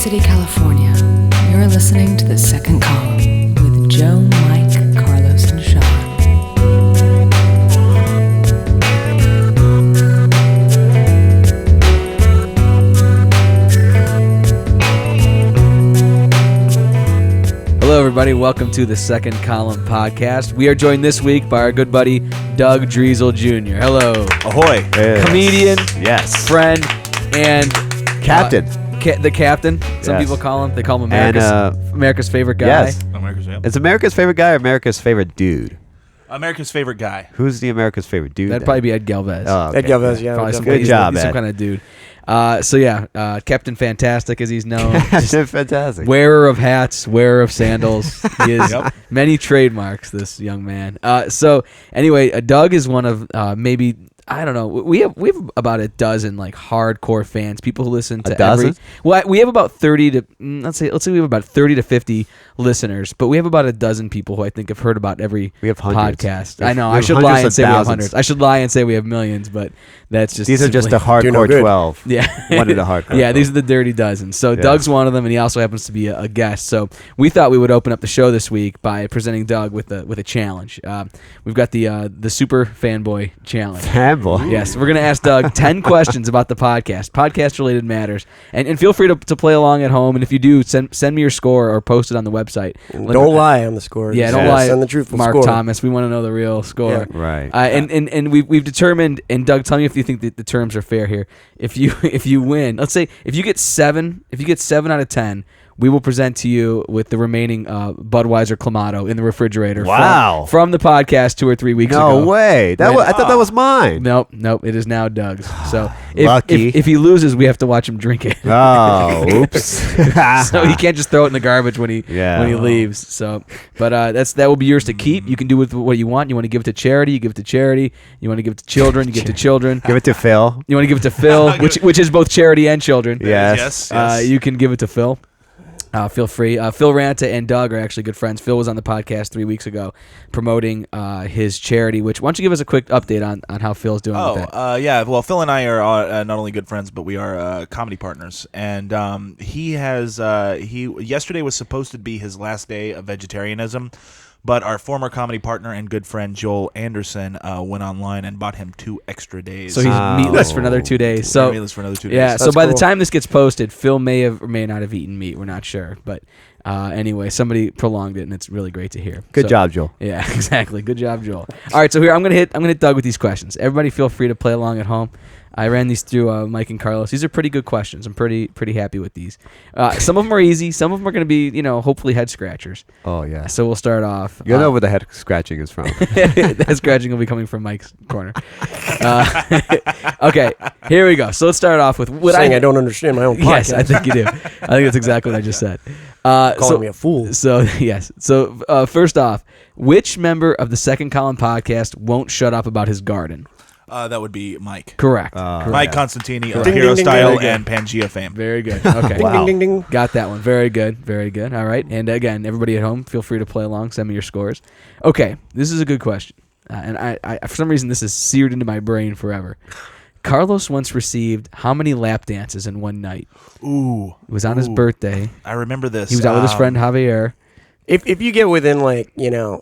City, California. You're listening to The Second Column with Joe, Mike, Carlos, and Sean. Hello, everybody. Welcome to the Second Column podcast. We are joined this week by our good buddy, Doug Driesel Jr. Hello. Ahoy. Yes. Comedian, Yes. friend, and... Captain. The captain, some Yes. people call him. They call him And, America's favorite guy. Yes. America's It's America's favorite guy or America's favorite dude? America's favorite guy. Who's the America's favorite dude? That'd then? probably be Ed Galvez. Oh, okay. Ed Galvez, yeah. Probably definitely. Good job, he's some Ed. kind of dude. Captain Fantastic, as he's known. Just Fantastic. wearer of hats, wearer of sandals. He has many trademarks, this young man. So anyway, Doug is one of maybe, I don't know. We have about a dozen like hardcore fans, people who listen to A dozen? Well, we have about 30 to let's say we have about 30 to 50 listeners, but we have about a dozen people who I think have heard about every We have hundreds. podcast. We I have- know. we I have should lie hundreds and of say we have thousands. hundreds. I should lie and say we have millions, but that's just These are just the simply- Do no hardcore good. 12. yeah. One of the hardcore. Yeah, these are the dirty dozen. So Yes. Doug's one of them, and he also happens to be a guest. So we thought we would open up the show this week by presenting Doug with a challenge. We've got the Super Fanboy Challenge. Fanboy. Yes, we're going to ask Doug 10 questions about the podcast-related matters. And feel free to play along at home. And if you do, send me your score or post it on the website. Don't lie on the score. Yeah, Just don't lie. Send the truthful Mark score. Thomas, we want to know the real score. Yeah. Right. And we've determined, and Doug, tell me if you think that the terms are fair here. If you win, let's say if you get 7 out of 10, we will present to you with the remaining Budweiser Clamato in the refrigerator. Wow. From the podcast 2 or 3 weeks ago. No way. I thought that was mine. Nope. It is now Doug's. So Lucky. if he loses, we have to watch him drink it. Oh, oops. So he can't just throw it in the garbage when he leaves. So, but that will be yours to keep. You can do with what you want. You want to give it to charity, you give it to charity. You want to give it to children, you give it to children. Give it to Phil. You want to give it to Phil, which is both charity and children. Yes. You can give it to Phil. Feel free. Phil Ranta and Doug are actually good friends. Phil was on the podcast 3 weeks ago promoting his charity, why don't you give us a quick update on how Phil's doing with that? Yeah. Well, Phil and I are not only good friends, but we are comedy partners. And he yesterday was supposed to be his last day of vegetarianism, but our former comedy partner and good friend Joel Anderson went online and bought him 2 extra days. So he's meatless for another 2 days. So meatless for another 2 days. yeah. So That's by the cool. time this gets posted, Phil may have or may not have eaten meat. We're not sure, but anyway, somebody prolonged it, and it's really great to hear. Good job, Joel. Yeah, exactly. Good job, Joel. All right, so here I'm gonna hit Doug with these questions. Everybody, feel free to play along at home. I ran these through Mike and Carlos. These are pretty good questions. I'm pretty happy with these. Some of them are easy. Some of them are going to be, hopefully head scratchers. Oh, yeah. So we'll start off. You'll know where the head scratching is from. The head scratching will be coming from Mike's corner. Okay, here we go. So let's start off with what I don't understand my own podcast. Yes, I think you do. I think that's exactly what I just said. Calling me a fool. So yes. So first off, which member of the Second Column podcast won't shut up about his garden? That would be Mike. Correct. Mike Constantini of Ding, Hero ding, ding, Style ding. and Pangea fame. Very good. Okay. Ding, ding, ding, ding. Got that one. Very good. Very good. All right. And again, everybody at home, feel free to play along. Send me your scores. Okay. This is a good question. And I for some reason, this is seared into my brain forever. Carlos once received how many lap dances in one night? Ooh. It was on his birthday. I remember this. He was out with his friend Javier. If you get within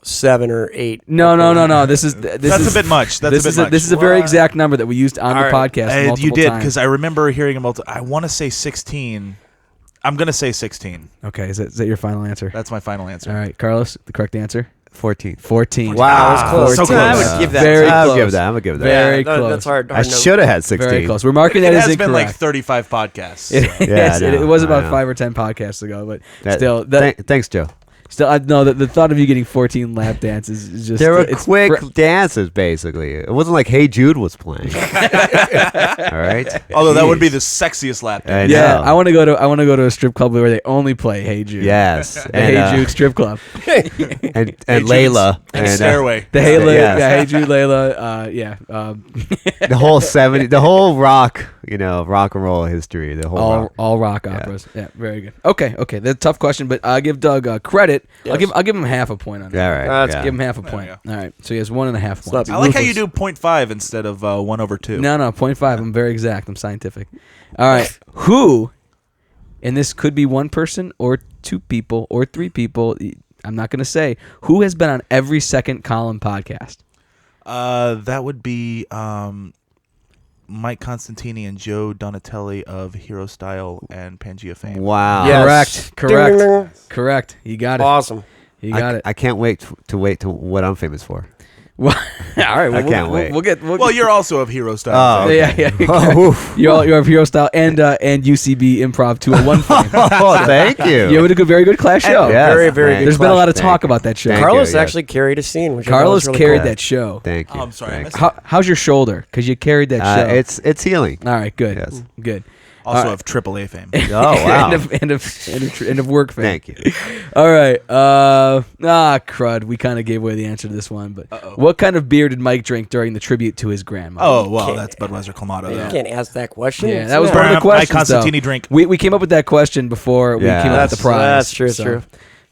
7 or 8. No. This is That's a bit much. This is a very exact number that we used on the podcast multiple You did, times. because I remember hearing him I want to say 16. I'm going to say 16. Okay, is that your final answer? That's my final answer. All right, Carlos, the correct answer? 14. 14. Wow, that's close. So close. I would give that. Very I'll close. give that. I'm going to give that. Very that- close. That's hard. I should have had 16. Very close. We're marking It that as has been incorrect. like 35 podcasts. Yes, I know, it was I about know. 5 or 10 podcasts ago, but That- still, Thanks, Joe. the thought of you getting 14 lap dances is just They were it's quick dances, basically. It wasn't like Hey Jude was playing. All right. Although that would be the sexiest lap dance. I Yeah, know. I want to go to a strip club where they only play Hey Jude. Yes. The Hey Jude strip club. and Layla And and Stairway. The Hey Yes. Hey Jude, Layla. the whole 70, the whole rock and roll history. The whole rock. all rock operas. Yeah, very good. Okay. That's a tough question, but I'll give Doug credit. Yes. I'll give him half a point on that. All right. Let's yeah. give him half a point. we All right. So he has 1.5 points. I like how you do 0.5 instead of 1/2. No, 0.5. I'm very exact. I'm scientific. All right. Who and this could be one person or two people or three people. I'm not going to say. Who has been on every Second Column podcast? That would be Mike Constantini and Joe Donatelli of Hero Style and Pangea fame. Wow. Yes. Correct. Ding, ding, ding. Correct. You got it. Awesome. You got it. I can't wait to what I'm famous for. Well, all right. Well, I can't wait. Well, you're also of Hero Style. Oh, Yeah, yeah. Oh, oof. You have Hero Style and UCB Improv 201 fame. Oh, thank you. You had a very good class show. Yes, Very, very thank good. There's been a lot of Thank talk you. about that show. Thank Carlos you, yes. actually carried a scene, which I thought Carlos was really carried cool. that show. Thank you. Oh, I'm sorry, I Thanks. missed How's your shoulder? Because you carried that show. It's healing. All right, good. Yes. Good. Also All right. of AAA fame. Oh, wow. end of work fame. Thank you. All right. Crud. We kind of gave away the answer to this one, but what kind of beer did Mike drink during the tribute to his grandmother? Oh, well, Okay. that's Budweiser Clamato. You though. can't ask that question. Yeah, It's that was not- one of the Mike questions. though. Constantini drink. We came up with that question before we Yeah. came up with the prize. That's true. It's so, true.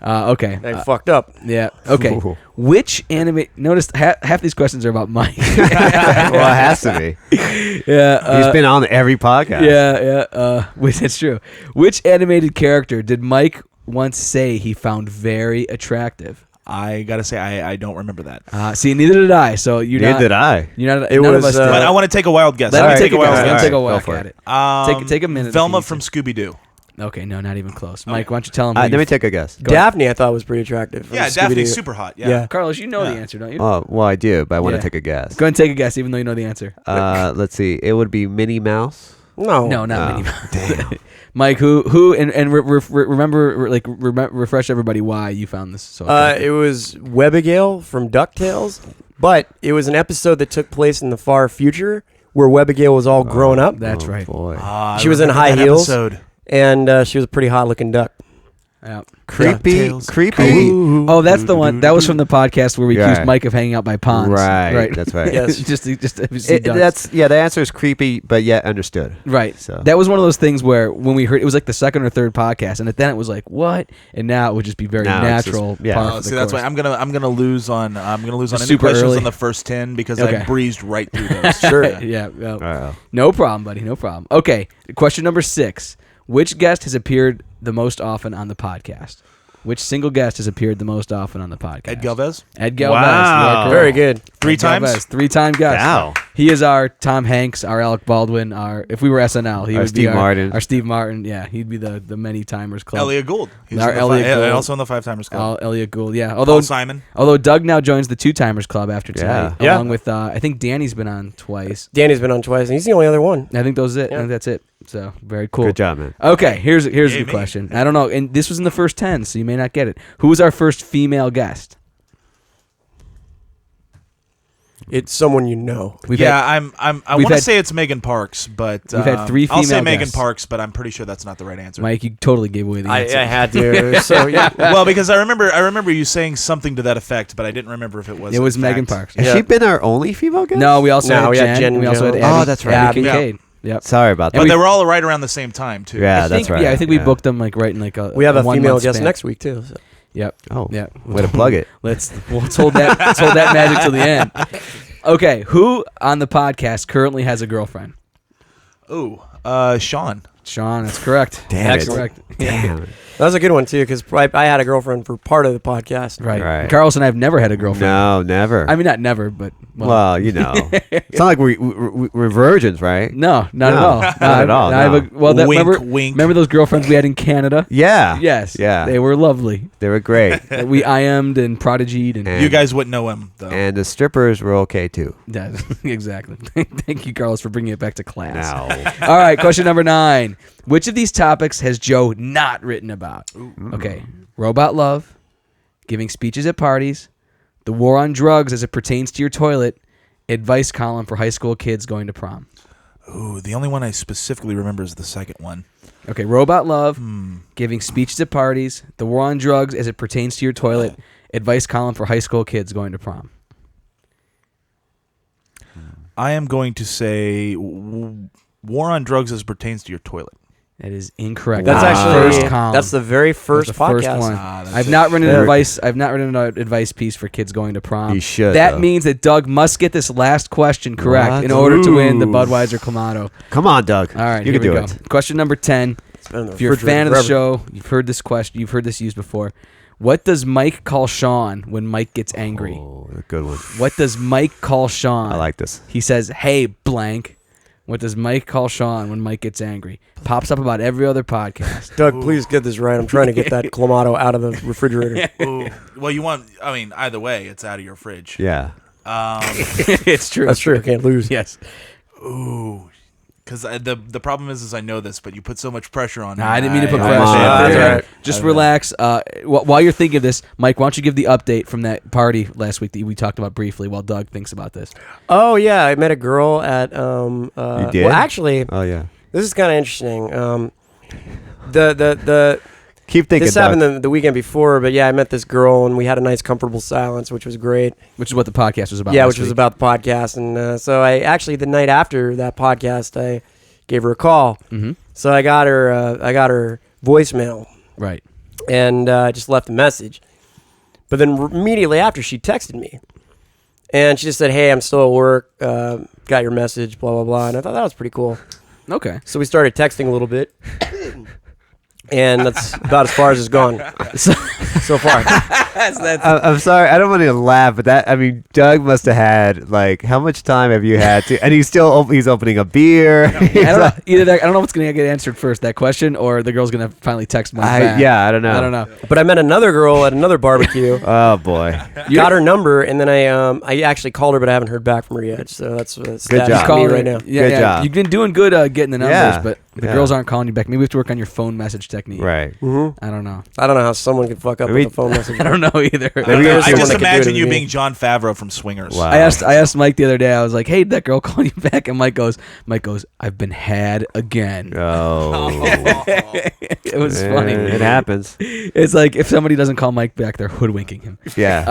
Okay. I fucked up. Yeah. Okay. Ooh. Which anime? Notice half these questions are about Mike. Well, it has to be. Yeah. He's been on every podcast. Yeah. Which it's true. Which animated character did Mike once say he found very attractive? I gotta say, I don't remember that. See, neither did I. So you're Neither not. did I. You're not. It none was, of us did. But I want to take a wild guess. Let me Let take a wild guess. guess. Let me take a All right, whack go for at it. it. Take a minute. if Velma you need from to. Scooby-Doo. Okay, no, not even close. Mike, why don't you tell him? Let me take a guess. Go ahead. Daphne, I thought was pretty attractive. from Yeah, Scooby-Doo. Daphne's super hot. Yeah. Yeah. Carlos, you know the Yeah. answer, don't you? Oh, well, I do, but I want Yeah. to take a guess. Go ahead and take a guess, even though you know the answer. Let's see. It would be Minnie Mouse. No. No, not Oh, Minnie Mouse. damn. Mike, who, and refresh everybody why you found this so attractive. It was Webigail from DuckTales, but it was an episode that took place in the far future where Webigail was all grown up, That's Oh, right. boy. I She was in remember high that heels. episode. and she was a pretty hot-looking duck. Yeah. Creepy. DuckTales. Creepy. Oh, that's the one. That was from the podcast where we Yeah. accused Mike of hanging out by ponds. Right. That's right. Yes. just see ducks. The answer is creepy, but yet understood. Right. So. That was one of those things where when we heard it was like the second or third podcast, and then it was like what, and now it would just be very Now it's just- natural. yeah. par Oh, for the see, that's course. why I'm gonna lose on any Super questions early. on the first 10 because Okay. I breezed right through those. Sure. Yeah. Well, Uh-oh. no problem, buddy. No problem. Okay. Question number 6: which guest has appeared the most often on the podcast? Which single guest has appeared the most often on the podcast? Ed Galvez, Ed Galvez. Wow. you are correct. Very good. 3 Ed times. Galvez, 3-time guest. Wow. He is our Tom Hanks, our Alec Baldwin, our if we were SNL, he Our would Steve be Martin. Our Steve Martin. Yeah, he'd be the many timers club. Elliot Gould. He's Our in the Elliot yeah, Gould. also in the 5-timers club. Elliot Gould. Yeah. Paul Simon. Although Doug now joins the 2-timers club after tonight, Yeah. along with I think Danny's been on twice. Danny's been on twice, and he's the only other one. I think those it. I Yeah. think that's it. So very cool. Good job, man. Okay, here's a good me. question. I don't know, and this was in the first 10, so you may not get it. Who was our first female guest? It's someone you know. We've Yeah, had- I we've want to had- say it's Megan Parks, but We've had 3 I'll say female Megan guests. Parks, but I'm pretty sure that's not the right answer. Mike, you totally gave away the I answer. had to. So yeah. Well, because I remember you saying something to that effect, but I didn't remember if it was. It was in Megan fact. Parks. Has Yeah. she been our only female guest? No, we also No, had we had Jen. Jen We also had Jones. Abby. Oh, that's right. Abby Yeah. Kincaid. Yep. Sorry about And But that. they were all right around the same time too. Yeah, I that's think, right. Yeah, I think we Yeah. booked them like right in like a. We have a 1 female month guest span. next week too. So. Yep. Oh, Yeah. way to plug it. Let's hold that. Let's hold that magic till the end. Okay, who on the podcast currently has a girlfriend? Ooh, Sean. Sean, that's correct. Damn That's it. correct. Damn. That was a good one too, because I had a girlfriend for part of the podcast. Right. Right. Carlos and I have never had a girlfriend. No, never. I mean, not never, but well, you know, it's not like we're virgins, right? no, not at No, all. not at all, I have a, no. well, that, Wink, remember, wink. remember those girlfriends we had in Canada? Yeah. Yes. Yeah. They were lovely. They were great. We IM'd and prodigied and. And- You guys wouldn't know him though. And the strippers were okay too. Yeah, exactly. Thank you, Carlos, for bringing it back to class. Now, All right, question number 9. Which of these topics has Joe not written about? Okay. Robot love, giving speeches at parties, the war on drugs as it pertains to your toilet, advice column for high school kids going to prom. Ooh, the only one I specifically remember is the second one. Okay, robot love, giving speeches at parties, the war on drugs as it pertains to your toilet, advice column for high school kids going to prom. I am going to say war on drugs as it pertains to your toilet. That is incorrect. That's Wow. actually first column. that's the very first That's the podcast. first one. that's I've it. not written an Very- advice. I've not written an advice piece for kids going to prom. You should, That though. means that Doug must get this last question correct What? in order to win the Ooh. Budweiser Clamato. come on, Doug. All right, you here can we do go. it. Question number 10. been in the If you're a refrigerator fan of the forever. show, you've heard this question. You've heard this used before. What does Mike call Sean when Mike gets angry? Oh, a good one. What does Mike call Sean? I like this. He says, "Hey, blank." What does Mike call Sean when Mike gets angry? Pops up about every other podcast. Doug, please get this right. I'm trying to get that Clamato out of the refrigerator. Ooh. Well, either way, it's out of your fridge. Yeah. It's true. That's true. I can't lose. Yes. Ooh. Because the problem is I know this, but you put so much pressure on me. I didn't mean to put Come pressure. on, That's dude. all right. Just relax. While you're thinking of this, Mike, why don't you give the update from that party last week that we talked about briefly while Doug thinks about this? Oh yeah, I met a girl at You did? Well, actually, Oh yeah. this is kind of interesting. The Keep thinking. this happened the weekend before, but yeah, I met this girl and we had a nice, comfortable silence, which was great. Which is what the podcast was about. Yeah, last which was week. about the podcast, and so I actually the night after that podcast, I gave her a call. Mhm. So I got her voicemail Right. and just left a message. But then immediately after, she texted me, and she just said, "Hey, I'm still at work. Got your message. Blah blah blah." And I thought that was pretty cool. Okay. So we started texting a little bit, and that's about as far as it's gone so far. I'm sorry. I don't want to laugh, but Doug must have had how much time have you had to? And he's opening a beer. I don't know, either that, I don't know what's going to get answered first, that question, or the girl's going to finally text Mike back. Yeah, I don't know. I don't know. But I met another girl at another barbecue. Oh boy. Got her number, and then I actually called her, but I haven't heard back from her yet. So that's Good status job. for me right now. Yeah, Good yeah. job. You've been doing good getting the numbers, Yeah. but the Yeah. girls aren't calling you back. Maybe we have to work on your phone message technique. Right. I don't know. I don't know how someone can fuck up Maybe- with a phone message. I don't know either. Maybe I there's just someone that could do imagine it you to me. being John Favreau from Swingers. Wow. I asked Mike the other day. I was like, "Hey, did that girl call you back?" And Mike goes, "I've been had again." Oh. It was funny. It happens. It's like if somebody doesn't call Mike back, they're hoodwinking him. Yeah.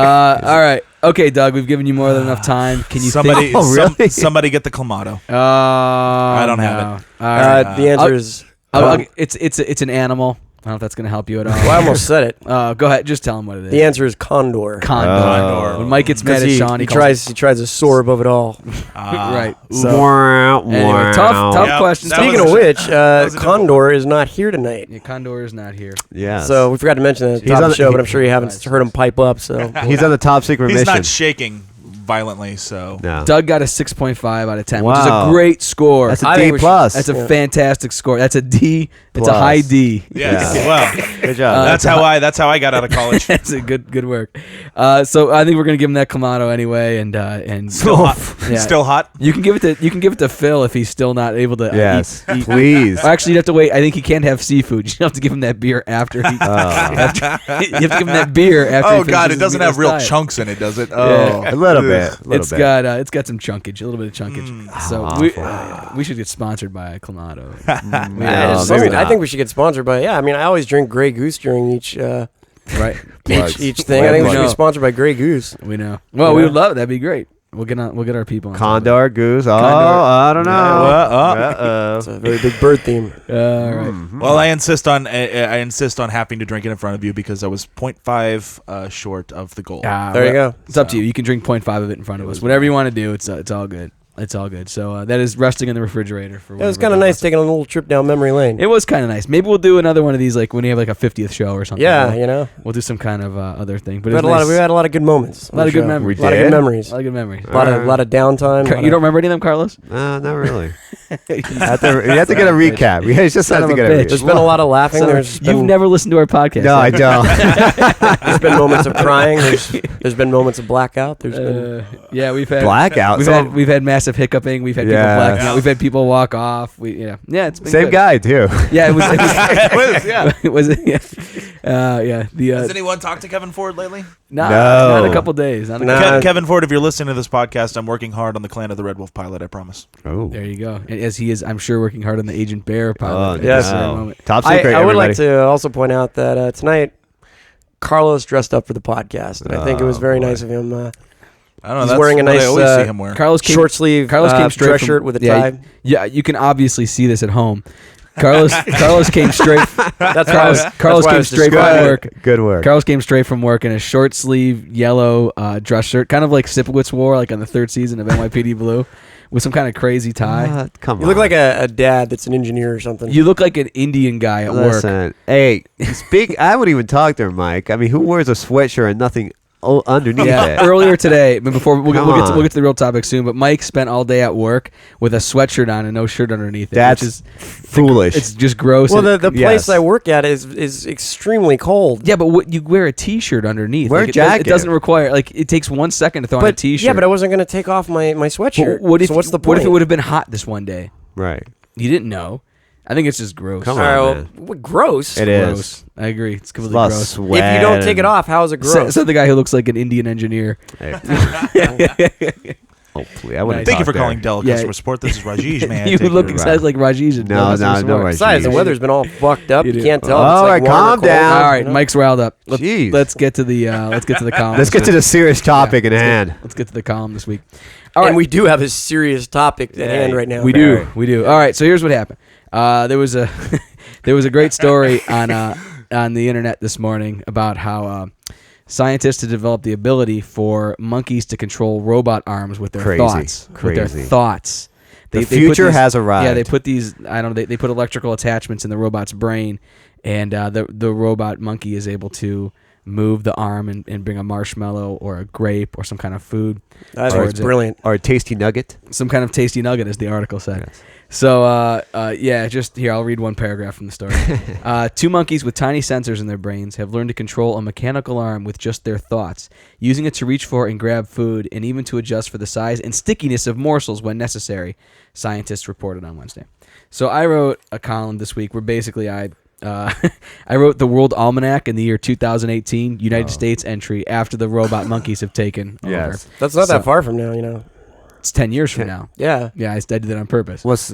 All right. Okay, Doug, we've given you more than enough time. Can you Somebody, think? Oh, really? somebody get the Clamato. I don't have it. All right. The answer is. It's an animal. I don't know if that's going to help you at all. Well, I almost said it. Go ahead. Just tell him what it is. The answer is condor. Condor. When Mike gets mad Because at he, Sean, he calls tries to soar above it all. right. Ooh. So, Wow. anyway, tough Yep, question. that Speaking was of a- which, was a difficult Condor is not here tonight. Yeah, Condor is not here. Yeah. So we forgot to mention that at the He's top on of the the- show, but I'm sure you haven't heard him pipe up. So he's on the top secret He's mission. not shaking violently, so No. Doug got a 6.5 out of 10, which is Wow. a great score. That's a I D think we should- plus. That's a Yeah. fantastic score. That's a D. It's a Plus. high D. yes. Yeah. Well, Good job. that's how I got out of college. That's a good work. So I think we're gonna give him that Clamato anyway, and Still hot. Yeah. Still hot. You can give it to Phil if he's still not able to. Yes. eat. Please. Or actually, you have to wait. I think he can't have seafood. You have to give him that beer after he. Oh. after, you have to give him that beer after. Oh he God, finishes it doesn't his have real diet. chunks in it, does it? Yeah. Oh, A little bit. A little bit. It's got some chunkage, a little bit of chunkage. So we should get sponsored by Clamato. No, maybe I not. think we should get sponsored by. Yeah, I mean, I always drink Grey Goose during each Right. each thing. I think we should No. be sponsored by Grey Goose. We know. Well, we would love it. That'd be great. We'll get our people on. Condor, goose. Oh, Condor. I don't know. It's a very big bird theme. All right. Well, I insist on having to drink it in front of you because I was 0.5 short of the goal. There you go. It's up to you. You can drink 0.5 of it in front of us. Whatever you want to do, it's all good. It's all good. So that is resting in the refrigerator for. It was kind of nice taking a little trip down memory lane. It was kind of nice. Maybe we'll do another one of these, like when you have like a 50th show or something. Yeah, We'll, you know, we'll do some kind of other thing. But we it had, was nice. we had a lot of good moments. A lot of good memories. A lot of did? good memories. A lot of good memories. A lot of downtime. You don't remember any of them, Carlos? Not really. You have to get a recap. You just Son have of to a get a bitch. There's recap. been a lot of laughing. So, There's you've been, never listened to our podcast. No, I have don't. there's been moments of crying. There's been moments of blackout. There's been yeah, we've had Blackout. We've had massive hiccuping. We've had people Yeah. blacking out. We've had people walk off. It's been Same good. guy too. Yeah, it was. yeah. It was. Yeah. Has anyone talked to Kevin Ford lately? Not in a couple days. Not in a Nah. couple- Kevin Ford, if you're listening to this podcast, I'm working hard on the Clan of the Red Wolf pilot. I promise. Oh. There you go. And as he is, I'm sure, working hard on the Agent Bear pilot. at yes. this very moment. Top I secret. would like everybody. to also point out that tonight, Carlos dressed up for the podcast, and I think it was very nice of him. I don't know. He's That's wearing a what nice, I always see him wear. Carlos came, Short sleeve Carlos came straight dress from- shirt with a yeah, tie. Yeah, you can obviously see this at home. Carlos came straight. Carlos came straight from work. Good work. Carlos came straight from work in a short sleeve yellow dress shirt, kind of like Sipowicz wore, like on the 3rd season of NYPD Blue, with some kind of crazy tie. Come on. You look like a dad that's an engineer or something. You look like an Indian guy at work. Listen, hey, I wouldn't even talk to her, Mike. I mean, who wears a sweatshirt and nothing underneath it? Earlier today, but before we'll get Come to the real topic soon. But Mike spent all day at work with a sweatshirt on and no shirt underneath it. That's which is foolish. It's just gross. Well, and the place yes. I work at is extremely cold. yeah, but what, you wear a T-shirt underneath. Wear a It jacket. doesn't require it takes 1 second to throw on a T-shirt. Yeah, but I wasn't going to take off my sweatshirt. What if, so what's the point? What if it would have been hot this one day? Right. You didn't know. I think it's just gross. Come All on, right, well, man. what, gross. It Gross. is. I agree. It's A completely lot of gross. sweat. If you don't take it off, how is it gross? So the guy who looks like an Indian engineer. Hopefully, I wouldn't. Nice. Thank you for talk there. calling Dell Yeah. Customer Support. This is Rajesh, man. You Take look your- exactly like Rajesh. No, no, Besides, the Rajesh. weather's been all fucked up. You You do. can't tell. All It's like right, warm or calm cold, down. All right, you know? Mike's riled up. Jeez. Let's get to the column. Let's get to the serious topic in hand. Let's get to the column this week. All right, And we do have a serious topic at hand right now. we do. All right, so here's what happened. There was a there was a great story on the internet this morning about how scientists have developed the ability for monkeys to control robot arms with their Crazy. thoughts. With their Crazy. thoughts. The put future these- has arrived. Yeah, they put these. I don't know. They put electrical attachments in the robot's brain, and the robot monkey is able to move the arm and bring a marshmallow or a grape or some kind of food. That's towards it. brilliant. Or a tasty nugget. Some kind of tasty nugget, as the article said. Yes. So, just here, I'll read one paragraph from the story. 2 monkeys with tiny sensors in their brains have learned to control a mechanical arm with just their thoughts, using it to reach for and grab food and even to adjust for the size and stickiness of morsels when necessary, scientists reported on Wednesday. So I wrote a column this week where basically I wrote the World Almanac in the year 2018, United States entry after the robot monkeys have taken over. Yes. That's not So- that far from now, you know. It's 10 years from now. Yeah. Yeah, I did that on purpose. Wow. It's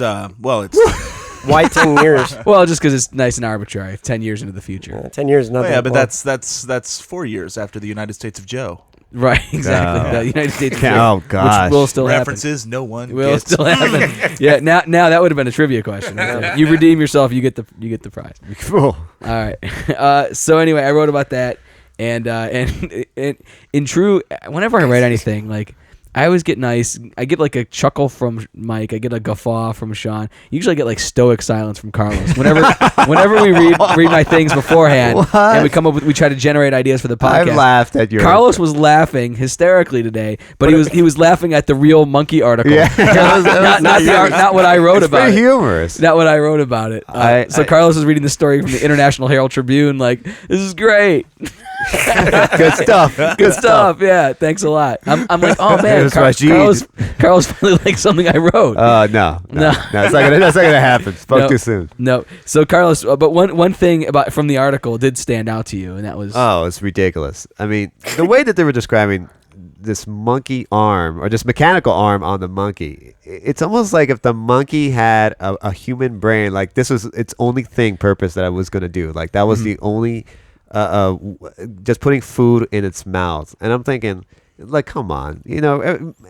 it's Why 10 years? Well, just because it's nice and arbitrary. 10 years into the future. 10 years is not oh, that yeah, but long. that's 4 years after the United States of Joe. Right, exactly. The United States, Oh, gosh. which will still References no one happen. Will gets. still happen. Yeah, now that would have been a trivia question. You redeem yourself, you get the prize. Cool. All right. So anyway, I wrote about that, and in true, whenever I write anything, like I always get nice. I get like a chuckle from Mike. I get a guffaw from Sean. Usually I get like stoic silence from Carlos. Whenever we read my things beforehand, What? and we try to generate ideas for the podcast. I've laughed at your. Carlos was laughing hysterically today, but he was laughing at the real monkey article. Yeah. not what I wrote It's about pretty it. humorous. Not what I wrote about it. So Carlos was reading the story from the International Herald Tribune, like, this is great. Good stuff. Good stuff. Yeah, thanks a lot. I'm like, oh man, It was Rashid. Carlos finally liked something I wrote. No, that's not gonna happen. Spoke No. too soon. No, so Carlos, but one thing from the article did stand out to you, and that was Oh, it's ridiculous. I mean, the way that they were describing this monkey arm or this mechanical arm on the monkey, it's almost like if the monkey had a human brain, like this was its only purpose that I was gonna do. Like that was the only, just putting food in its mouth. And I'm thinking, like, come on,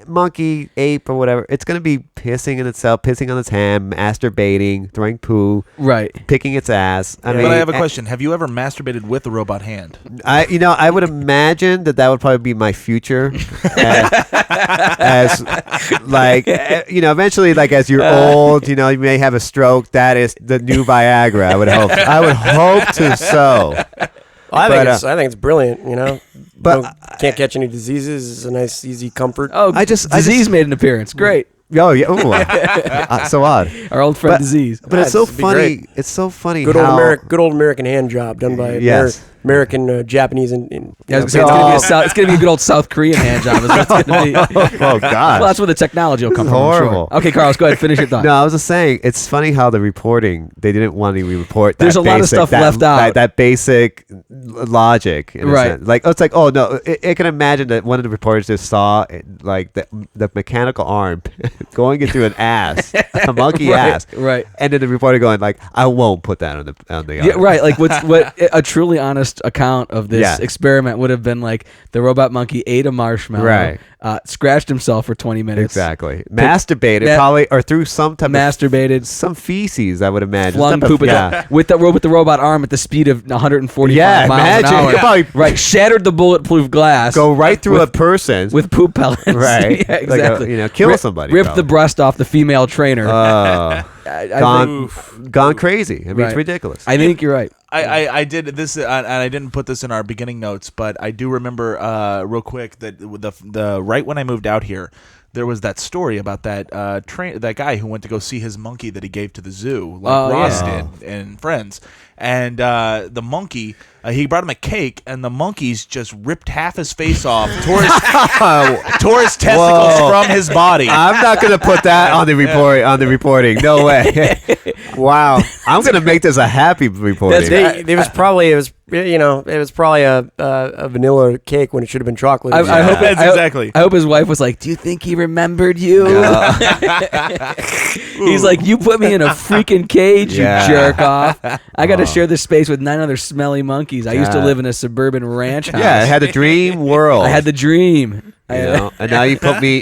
monkey, ape, or whatever, it's going to be pissing in itself, pissing on its hand, masturbating, throwing poo, right. picking its ass. I mean, But I have a question. Have you ever masturbated with a robot hand? I would imagine that would probably be my future, as like, eventually, like as you're old, you may have a stroke. That is the new Viagra. I would hope. I would hope to so. I But, think it's brilliant, you know. but Can't catch any diseases. It's a nice, easy comfort. Oh, Disease made an appearance. Great. Oh yeah, so odd. Our old friend But- Disease. But it's so It'd be funny. great. It's so funny. Good how, old American hand job done by Yes. American, Japanese, and Yeah, I was gonna say, it's gonna be a good old South Korean hand job. Is what it's gonna be. Oh God. Well, that's where the technology will come This from. is I'm sure. horrible. Okay, Carlos, go ahead. Finish your thought. No, I was just saying, it's funny how the reporting, they didn't want to report that There's a lot of basic- stuff that- left out. That basic logic. In a Right. sense. Like, it's like, oh, no, I can imagine that one of the reporters just saw, like, the mechanical arm going into an ass, a monkey Right, ass. right. And then the reporter going, like, I won't put that on the Yeah, arm. right. Like what a truly honest account of this Yeah. experiment would have been like: the robot monkey ate a marshmallow, Right. scratched himself for 20 minutes. Exactly. Masturbated probably, or through some type masturbated, of some feces, I would imagine. flung poop with the robot arm at the speed of 145 yeah, miles imagine. an hour. You could probably Right, shattered the bulletproof glass. go right through a person with poop pellets. Right. Yeah, exactly. Like kill somebody. Ripped probably. the breast off the female trainer. Gone crazy. I mean, Right. it's ridiculous. I think you're right. I did this, and I didn't put this in our beginning notes, but I do remember real quick that the right when I moved out here, there was that story about that that guy who went to go see his monkey that he gave to the zoo, like Ross did and Friends, and the monkey. He brought him a cake, and the monkeys just ripped half his face off, tore his testicles from his body. I'm not gonna put that on the reporting. No way. Wow. I'm gonna make this a happy reporting. It was probably a vanilla cake when it should have been chocolate. I hope That's exactly. I hope his wife was like, "Do you think he remembered you?" He's like, "You put me in a freaking cage, you jerk off. I got to share this space with 9 other smelly monkeys. I used to live in a suburban ranch house. Yeah, I had a dream world. I had the dream. and now you put me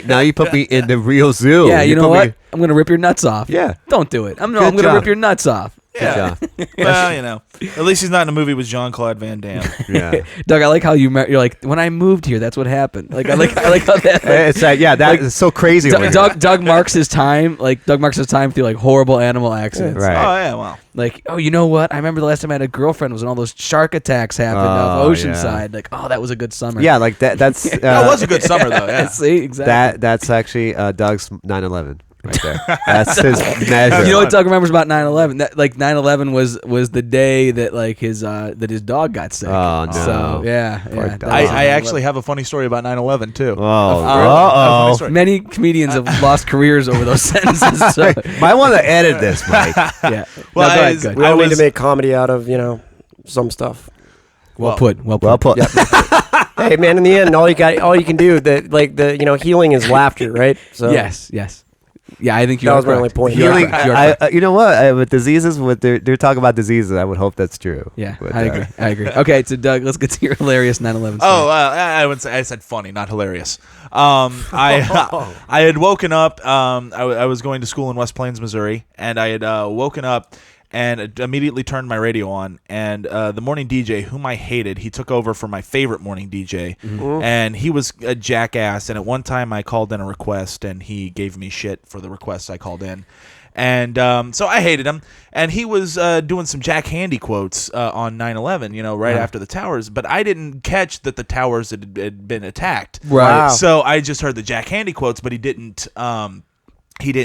in the real zoo. Yeah, you know what? I'm gonna rip your nuts off. Yeah. Don't do it. I'm Good gonna job. rip your nuts off. Yeah. Well, at least he's not in a movie with Jean-Claude Van Damme. Yeah. Doug, I like how you're like, when I moved here, that's what happened. Like I like how that. It's like, that is so crazy. over here. Doug marks his time. Like Doug marks his time through like horrible animal accidents. Right. Oh yeah, well. Like, oh, you know what? I remember the last time I had a girlfriend was when all those shark attacks happened off Oceanside. yeah. Like, oh, that was a good summer. Yeah, like that. That's That was a good summer though. Yeah. See, exactly. that's actually Doug's 9/11 right there. That's his measure. You know what Doug remembers about 9/11? That like 9/11 was the day that like his dog got sick. Oh, no. So yeah. Poor That dog. was I 9/11. actually have a funny story about 9/11 too. Oh, Sorry. Many comedians have lost careers over those sentences. So, might want to edit this, Mike. yeah. Well, No, go ahead, go ahead. we all need was- to make comedy out of some stuff. Well put. Well put. Hey man, in the end, all you can do healing is laughter, right? So Yes. Yeah, I think you that are was my only correct. point. You are Healing. correct. You are correct. You know what? With diseases, they're talking about diseases. I would hope that's true. Yeah, But, I agree. Okay, so Doug, let's get to your hilarious 9/11 story. Oh, I said funny, not hilarious. I had woken up. I was going to school in West Plains, Missouri, and I had woken up and immediately turned my radio on. And the morning DJ, whom I hated, he took over for my favorite morning DJ, and he was a jackass. And at one time, I called in a request, and he gave me shit for the request I called in. And so I hated him. And he was doing some Jack Handy quotes on 9/11, right after the towers. But I didn't catch that the towers had been attacked. Right. Wow. So I just heard the Jack Handy quotes, but he didn't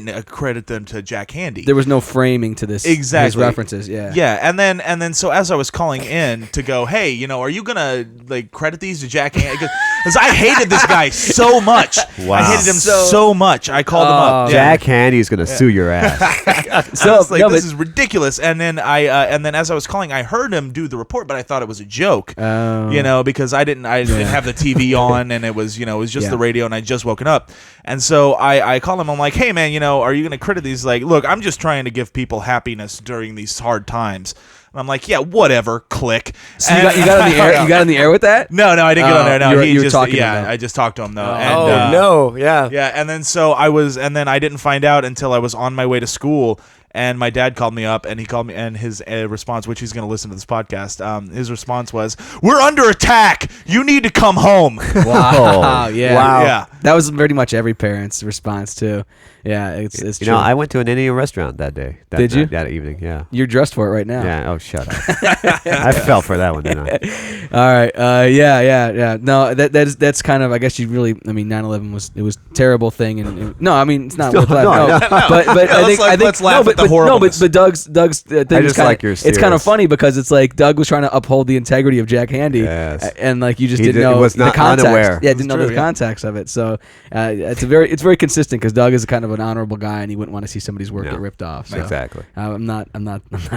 accredit them to Jack Handy. There was no framing to this. Exactly. His references. Yeah. Yeah, and then so as I was calling in to go, hey, are you gonna like credit these to Jack Handy? Because I hated this guy so much. Wow. I hated him so much. I called him up. Jack Handy's gonna sue your ass. So I was like, this is ridiculous. And then as I was calling, I heard him do the report, but I thought it was a joke. Because I didn't have the TV on, and it was just the radio, and I just woken up. And so I call him. I'm like, hey man, are you gonna credit these? Like, look, I'm just trying to give people happiness during these hard times. And I'm like, yeah, whatever. Click. So you got on the air. You got on the air with that? No, I didn't get on there. No, you were talking to him, though. I just talked to him though. Yeah. And then so and then I didn't find out until I was on my way to school, and my dad called me up, and he called me, and his response, which he's going to listen to this podcast, his response was, "We're under attack. You need to come home." Wow. Yeah. Wow. Yeah. That was pretty much every parent's response too. Yeah, it's true. I went to an Indian restaurant that day. Did you? That evening, yeah. You're dressed for it right now. Yeah. Oh, shut up. I fell for that one, didn't I? All right. Yeah. No, that's kind of. I guess you really. I mean, 9/11 was a terrible thing, and no, I mean it's not. No, worth laughing. no. But I think let's laugh at the No, horribleness. but Doug's thing I is just kinda, like your it's kind of serious. funny because it's like Doug was trying to uphold the integrity of Jack Handy, Yes. and like you just He didn't did- know was the not context. unaware. Yeah, didn't know It's the true, yeah. context of it. So it's very consistent because Doug is kind of an honorable guy, and he wouldn't want to see somebody's work No. get ripped off. So. Exactly. I'm not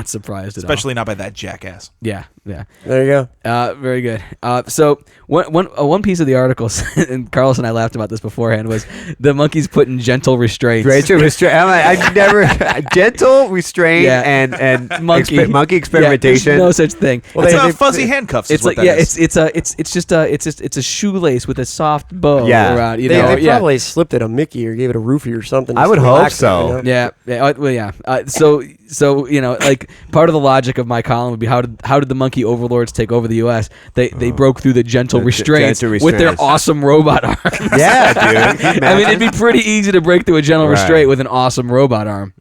surprised at all. Especially not by that jackass. Yeah, Yeah. There you go. Very good. So one piece of the article, and Carlos and I laughed about this beforehand, was the monkeys put in gentle restraints. I'm like, I never gentle restraint Yeah. and Monkey. monkey Yeah, experimentation. there's no such thing. Well, It's fuzzy handcuffs. It's is what like that is. it's a shoelace with a soft bow Yeah. around. You They know, probably slipped it a Mickey or gave it a roofie or something. I just would to hope relax it, so. you know? Yeah, yeah, well, yeah. So you know, like part of the logic of my column would be how did the monkey overlords take over the U.S.? They broke through the gentle The restraints gentle with their restraints. awesome robot arms. Yeah, dude. Can you I mean, imagine? it'd be pretty easy to break through a gentle Right. restraint with an awesome robot arm.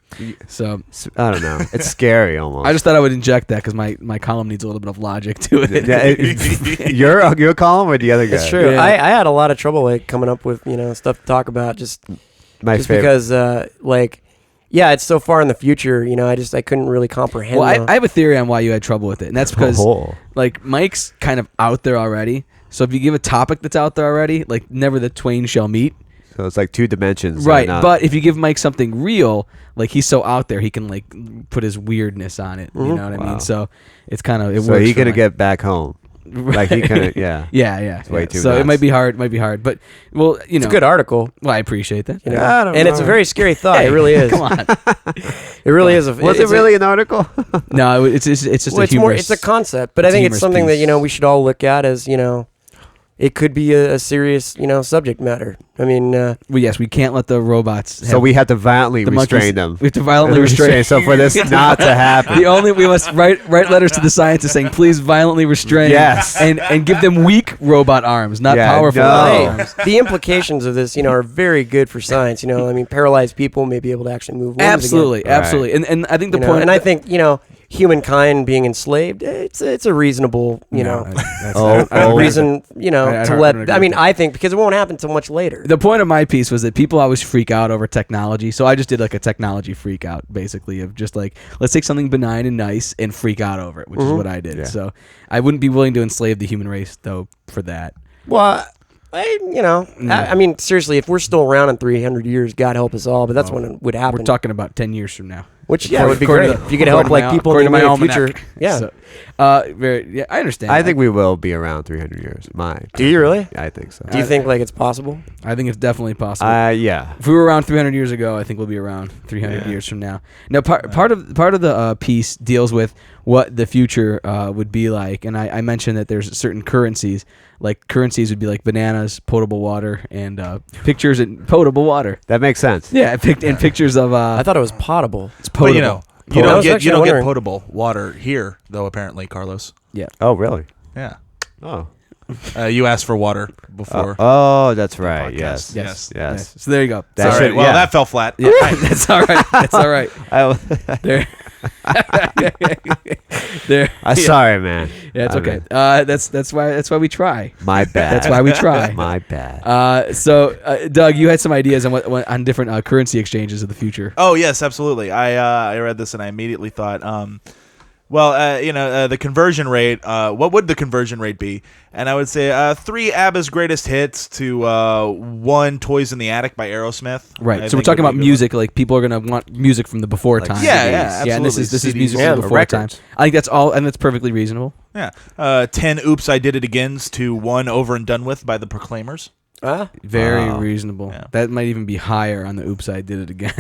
So I don't know. It's scary almost. I just thought I would inject that because my column needs a little bit of logic to it. Yeah, your column or the other guy? It's true. Yeah. I had a lot of trouble like coming up with stuff to talk about just My favorite. because yeah, it's so far in the future. I couldn't really comprehend. Well, I have a theory on why you had trouble with it, and that's because Oh. like Mike's kind of out there already. So if you give a topic that's out there already, like never the twain shall meet. So it's like two dimensions. Right, not- but if you give Mike something real, like he's so out there, he can like put his weirdness on it. You know what I Wow. mean? So it's kind of it so works. he for gonna Mike. get back home. Like he kind yeah. Yeah. way yeah. too So it nuts. might be hard. But well, you know, it's a good article. Well, I appreciate that. You know? I don't and it's a know. very scary thought. Hey, it really is. Come on. It really is. Was it really an article? No, it's just Well, a it's more. humorous. It's a concept, but I it's a think it's humorous something piece. that we should all look at as it could be a serious subject matter. I mean, well, yes, we can't let the robots. So we have to violently the restrain monkeys, them. We have to violently restrain. So for this not to happen. We must write letters to the scientists saying, please violently restrain. Yes. And give them weak robot arms, not Yeah, powerful no. arms. the implications of this, are very good for science. I mean, paralyzed people may be able to actually move. limbs Absolutely, again, absolutely. And I think the point. and I think humankind being enslaved, it's a reasonable, reason, I to don't let. agree I mean, with that. I think because it won't happen until much later. The point of my piece was that people always freak out over technology. So I just did like a technology freak out, basically, of just like, let's take something benign and nice and freak out over it, which is what I did. Yeah. So I wouldn't be willing to enslave the human race, though, for that. Well, I mean, seriously, if we're still around in 300 years, God help us all. But that's when it would happen. We're talking about 10 years from now. Which would be According great to if you could help according to like my- people in according the to my immediate future. almanac. Yeah. So, I understand. I think we will be around 300 years. Do you really? I think so. Do you think like it's possible? I think it's definitely possible. Yeah. If we were around 300 years ago, I think we'll be around 300 years from now. Now, part of the piece deals with what the future would be like, and I mentioned that there's certain currencies. Like currencies would be like bananas, potable water, and pictures in potable water. That makes sense. Yeah, and pictures of. I thought it was potable. it's But potable. you don't I was get actually wondering. potable water here though. Apparently, Carlos. Yeah. Oh, really? Yeah. Oh. You asked for water before. Oh, that's right. podcast. Yes. Yes. Yes. So there you go. That Sorry. should- Well, yeah. that fell flat. Yeah, that's all right. That's all right. There. There. I'm sorry, man. Yeah, it's I okay. mean, That's why we try. my bad. That's why we try. My bad. So Doug, you had some ideas on what on different currency exchanges of the future. Oh yes, absolutely. I read this and I immediately thought, the conversion rate. What would the conversion rate be? And I would say 3 ABBA's greatest hits to 1 Toys in the Attic by Aerosmith. Right. I So we're think talking would about be a good music. Like people are gonna want music from the before Like time. CDs. Yeah, And this is absolutely. music Yeah, from the before records. time. I think that's all, and that's perfectly reasonable. one. Yeah. 10 Oops, I Did It Agains to 1 Over and Done With by the Proclaimers. Very Wow. reasonable. Yeah. That might even be higher on the "Oops, I Did It Again."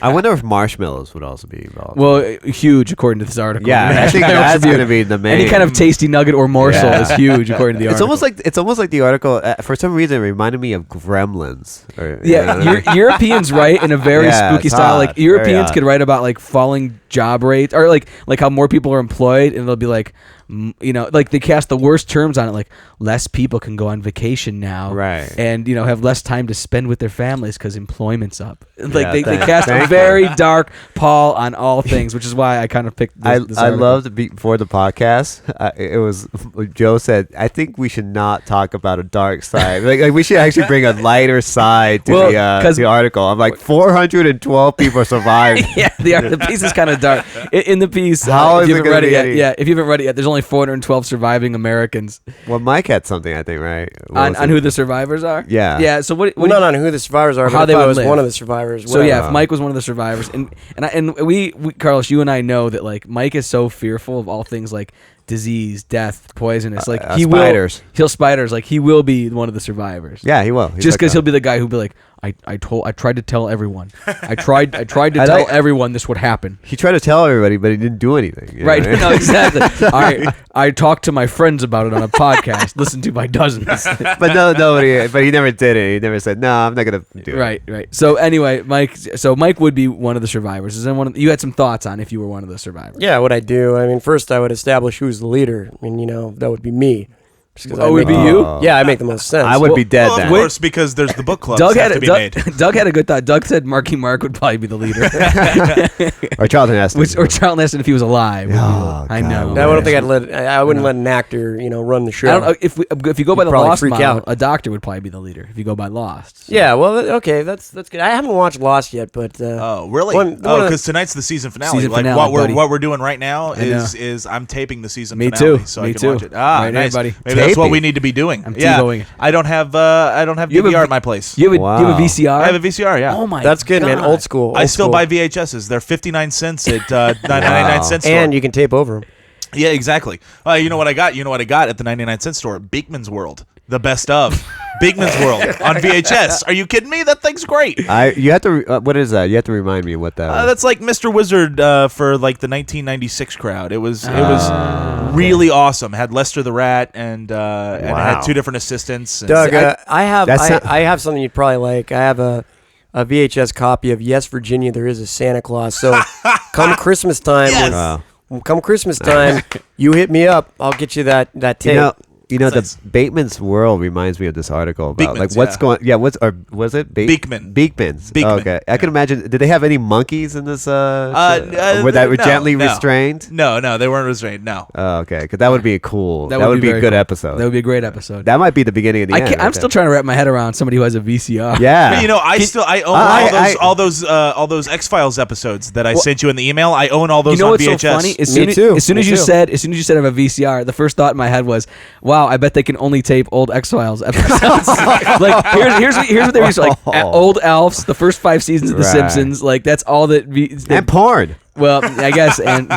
I wonder if marshmallows would also be involved. Well, huge according to this article. yeah, I think that's going to be the main. Any kind of tasty nugget or morsel Yeah. is huge according to the article. It's almost like the article. For some reason, it reminded me of Gremlins. Or, Yeah, you know what I mean? Europeans write in a very Yeah, spooky it's style. odd. Like Very Europeans odd. could write about like falling job rates, or like how more people are employed, and they'll be like, like they cast the worst terms on it, like less people can go on vacation now, Right. And have less time to spend with their families because employment's up. Like Yeah, they thank- cast a thank you. very dark pall on all things, which is why I kind of picked. This I article. loved before the podcast. It was Joe said, "I think we should not talk about a dark side. like we should actually bring a lighter side to Well, 'cause- the article." I'm like, 412 people survived. Yeah, the piece is kind of dark. In the piece, How if is you it haven't gonna read it be yet, any- if you haven't read it yet, there's only 412 surviving Americans. Well, Mike had something, I think, right? What On was it? who the survivors are? Yeah. Yeah. So what? Well, not on who the survivors are, How but they if I would was live. one of the survivors. So whatever. yeah, if Mike was one of the survivors, and we Carlos, you and I know that like Mike is so fearful of all things like disease, death, poisonous. Like spiders. He'll spiders. Like he will be one of the survivors. Yeah, he will. He's Just like because that. he'll be the guy who'll be like, I tried to tell everyone. I tried to tell everyone this would happen. He tried to tell everybody, but he didn't do anything. Right? No, exactly. I talked to my friends about it on a podcast, listened to by dozens. But nobody. But he never did it. He never said, "No, I'm not gonna do it." Right. So anyway, Mike. So Mike would be one of the survivors. Is there you had some thoughts on if you were one of the survivors? Yeah, what I do. I mean, first I would establish who's the leader. I mean, that would be me. Oh, it would be you? Yeah, I make the most sense. I would be dead Well, then. of course, because there's the book clubs Doug have to be made. Doug had a good thought. Doug said Marky Mark would probably be the leader, Or Charlton Heston. or Charlton Heston if he was alive. Oh, I God. know. I don't think I wouldn't let an actor, run the show. I don't know if you go by He'd the probably Lost freak model, out. a doctor would probably be the leader if you go by Lost. So. Yeah, well, okay, that's good. I haven't watched Lost yet, but Oh, really? one Because tonight's the season finale. Season like finale, buddy. what we're doing right now I know. is I'm taping the season Me finale too. so Me I can too. watch it. Ah, Right there, nice. buddy. Maybe that's what Taping. we need to be doing. I'm yeah. T-bowing it. I don't have You have a DVR V- at my place. You have a Wow. VCR? I have a VCR. Yeah. Oh my! that's good, man. God. Old school. I old still school. buy VHSs. They're 59 cents at 99 cent store. And you can tape over them. Yeah, exactly. You know what I got? You know what I got at the 99 cent store? Beekman's World. The best of. Beekman's World on VHS. Are you kidding me? That thing's great. You have to. What is that? You have to remind me what that. Was. That's like Mr. Wizard for like the 1996 crowd. It was really awesome. Had Lester the Rat and it had two different assistants. And Doug, I have something you'd probably like. I have a VHS copy of Yes, Virginia, There Is a Santa Claus. So come Christmas time, Yes. Wow. come Christmas time, you hit me up. I'll get you that tape. Nice. The Bateman's World reminds me of this article about Beekman's, what's yeah. going. Yeah, was it Beekman. Beekman's. Beekman. Okay, I can imagine. Did they have any monkeys in this? Were that were no, gently no. restrained? No, they weren't restrained. No. Oh, okay, because that would be cool. That would be a very good cool. episode. That would be a great episode. That might be the beginning of the end. I'm still trying to wrap my head around somebody who has a VCR. Yeah. But I own all those X-Files episodes that I sent you in the email. I own all those You know on what's VHS. so funny? As Me too. soon as Me you too. said I have a VCR, the first thought in my head was, "Wow, I bet they can only tape old X-Files episodes." Like here's what they used to, like old Alfs, the first 5 seasons of The Right. Simpsons. Like that's all that. And porn. Well, I guess and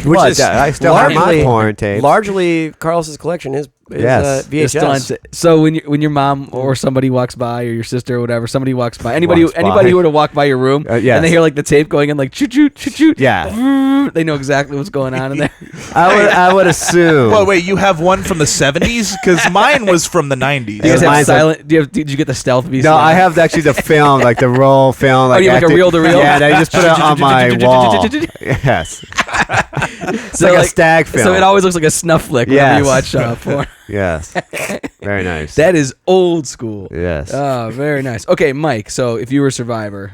Which What? is I still have my largely- porn tapes. Largely, Carlos's collection is Yes. it's still on VHS. so when your mom or somebody walks by or your sister or whatever, somebody walks by, anybody Walks anybody by. who were to walk by your room Yes. and they hear like the tape going in like choo choo choo choo, Yeah. they know exactly what's going on in there. I would assume. Well, wait, you have one from the 70s? Because mine was from the 90s. Do you guys have Mine's silent? Did you get the stealth VCR? No, I have actually the film, like the roll film. Like you have like a acting- reel-to-reel? Yeah, and I just put it on my wall. Yes. It's like a stag film. So it always looks like a snuff flick whenever you watch porn. Yes. Very nice. That is old school. Yes. Oh, very nice. Okay, Mike. So if you were a survivor,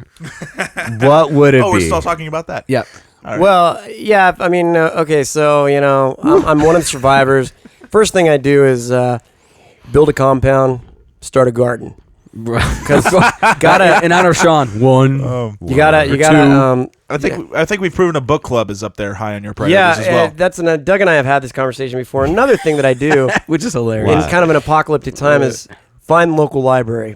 What would it Oh, be? we're still talking about that. yep. All right. Well, yeah. I mean, okay. So I'm one of the survivors. First thing I do is build a compound, start a garden. Because gotta in honor of Sean. One. You gotta. I think we've proven a book club is up there high on your priorities as well. Doug and I have had this conversation before. Another thing that I do Which is hilarious. in kind of an apocalyptic time is find local library.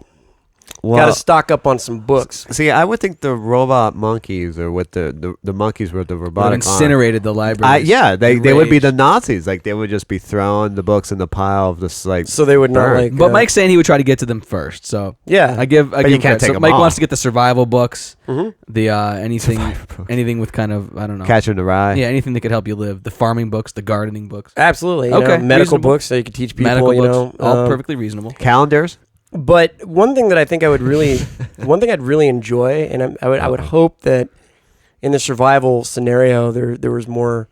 Well, Got to stock up on some books. see, I would think the robot monkeys, or what the monkeys with the Would have robotic arm. incinerated the library. Yeah, they would be Enraged. the Nazis. Like they would just be throwing the books in the pile of this like. So they would not burn. like. But Mike's saying he would try to get to them first. So Yeah. I give you him can't credit. take So 'em Mike all. wants to get the survival books, Mhm. the anything with kind of I don't know. Catching the Rye. Yeah, anything that could help you live. The farming books, the gardening books, Absolutely. Okay, Medical reasonable. books so you could teach people. medical you books, know, all perfectly reasonable. Calendars. But one thing that I think I would really, one thing I'd really enjoy, and I would hope that in the survival scenario there was more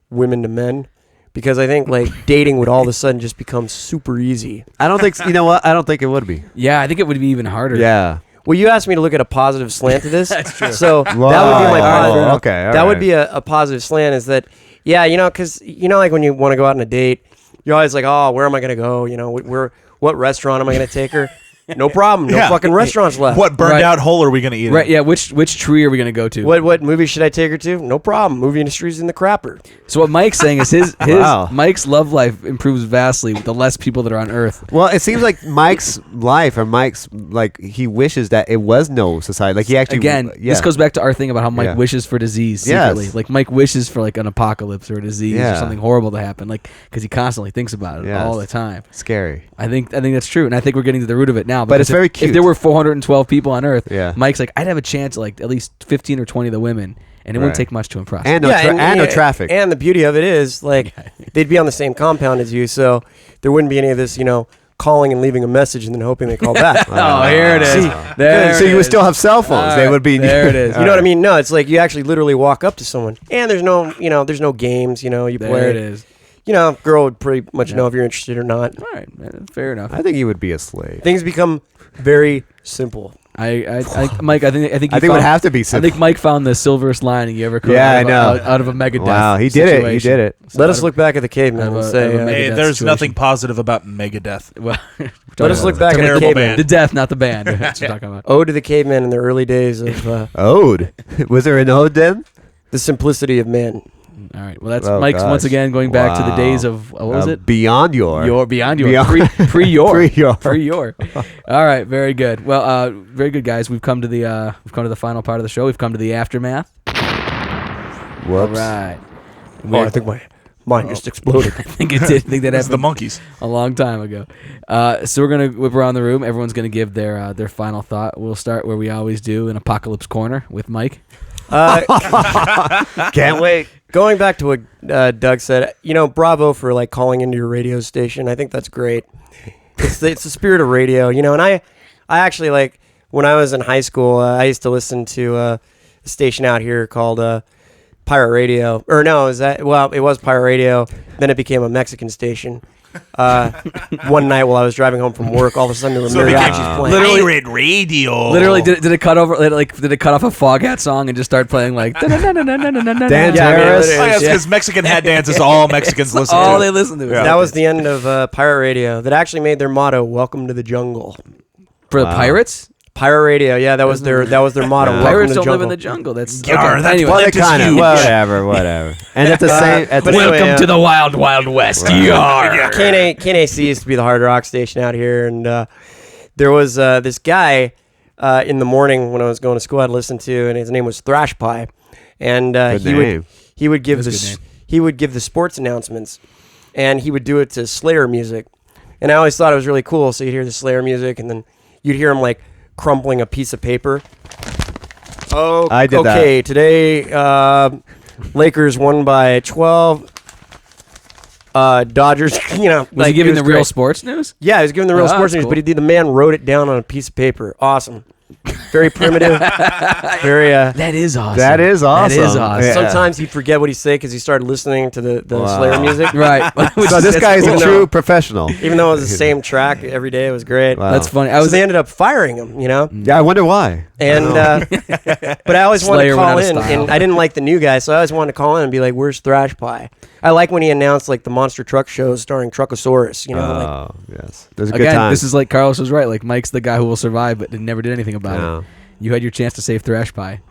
women to men, because I think like dating would all of a sudden just become super easy. I don't think. You know what? I don't think it would be. Yeah, I think it would be even harder. Yeah. Well, you asked me to look at a positive slant to this. That's true. So that would be my Wow. positive. Okay. all that would right. be a positive slant, is that, yeah, because like when you want to go out on a date, you're always like, oh, where am I going to go? What restaurant am I going to take her? No problem. No Yeah. fucking restaurants left. What burned Right. out hole are we gonna eat? Right? Yeah. Which tree are we gonna go to? What movie should I take her to? No problem. Movie industry's in the crapper. So what Mike's saying is his Wow. Mike's love life improves vastly with the less people that are on Earth. Well, it seems like Mike's life, or Mike's, like, he wishes that it was no society. Like, he actually Again, this goes back to our thing about how Mike Yeah. wishes for disease Yes. secretly. Like Mike wishes for like an apocalypse or a disease or Yeah. something horrible to happen. Like because he constantly thinks about it Yes. all the time. scary. I think that's true, and I think we're getting to the root of it now. But it's because very If cute. there were 412 people on Earth, Yeah. Mike's like, I'd have a chance at like at least 15 or 20 of the women, and it wouldn't Right. take much to impress. And no, no traffic. And the beauty of it is, like, they'd be on the same compound as you, so there wouldn't be any of this, calling and leaving a message and then hoping they call back. Oh, here it is. See, There so it you would is. still have cell phones. All They right, would be. there it is. You know what I mean? No, it's like you actually literally walk up to someone, and there's no, there's no games. You play There it is. Girl would pretty much know if you're interested or not. All right, fair enough. I think he would be a slave. Things become very simple. Mike, I think It would have to be I simple. think Mike found the silverest lining you ever could. Yeah, I out of know. out of a mega death. Wow, he did it. He situation. did it. So Let out us of- look back at the caveman out and of a say, mega Hey, death there's situation. nothing positive about Megadeth. Well, let us look back at the Terrible caveman. band. the death, not the band. That's what we're talking about. Ode to the caveman in the early days of Ode. Was there an ode then? the simplicity of man. All right. Well, that's Oh, Mike's once gosh. again going back to the Wow. days of what was it? Beyond your. Beyond your Beyond- pre your Pre-your. pre your. All right, very good. Well, very good guys. We've come to the final part of the show. We've come to the aftermath. All Whoops. right. Oh, I think my mind just exploded. I think it did. I think that That's the happened monkeys. a long time ago. So we're gonna whip around the room. Everyone's gonna give their final thought. We'll start where we always do in Apocalypse Corner with Mike. Can't wait. Going back to what Doug said, bravo for like calling into your radio station. I think that's great. It's the spirit of radio, and I actually like when I was in high school, I used to listen to a station out here called Pirate Radio. Or no, it was Pirate Radio. Then it became a Mexican station. One night while I was driving home from work, all of a sudden there were mariachis playing. Pirate Radio. Literally, did it cut over? Did it cut off a Foghat song and just start playing like? Dan Yeah, I mean, Terrace. it Oh, yes, Yeah. because Mexican head dance is all Mexicans listen All to. they listen to. is That was the end of Pirate Radio. That actually made their motto "Welcome to the Jungle." for the Wow. Pirates. Pirate Radio, yeah, that was their motto. Yeah. Welcome Pirates to the don't live jungle. in the jungle. That's Yar, okay. that's Anyway, what- Well, they kind of. huge. Whatever. And at the same. At the Welcome to the wild, wild west. Yar. KNAC used to be the hard rock station out here, and there was this guy in the morning when I was going to school I'd listen to, and his name was Thrash Pie, and Good name. he would give That's a good he would give the sports announcements, and he would do it to Slayer music, and I always thought it was really cool. So you'd hear the Slayer music, and then you'd hear him like crumpling a piece of paper. Oh, I did that. okay. Today, Lakers won by 12. Dodgers, Was he giving the real sports news? Yeah, he was giving the real Oh, sports that's news, cool. but the man wrote it down on a piece of paper. Awesome. Very primitive. Very. That is awesome. That is awesome. That is awesome. Yeah. Sometimes he'd forget what he said because he started listening to the Wow. Slayer music. Right. So this guy is a cool. true professional. Even though it was the same track every day, it was great. Wow. That's funny. I So was they ended up firing him, Yeah, I wonder why. And but I always wanted Slayer to went call out of in, style. and I didn't like the new guy, so I always wanted to call in and be like, "Where's Thrash Pie?" I like when he announced like the monster truck shows starring Truckosaurus. Like, Oh, yes. There's a good again. time. This is like Carlos was right. Like Mike's the guy who will survive, but never did anything about No. it. You had your chance to save Thrash Pie.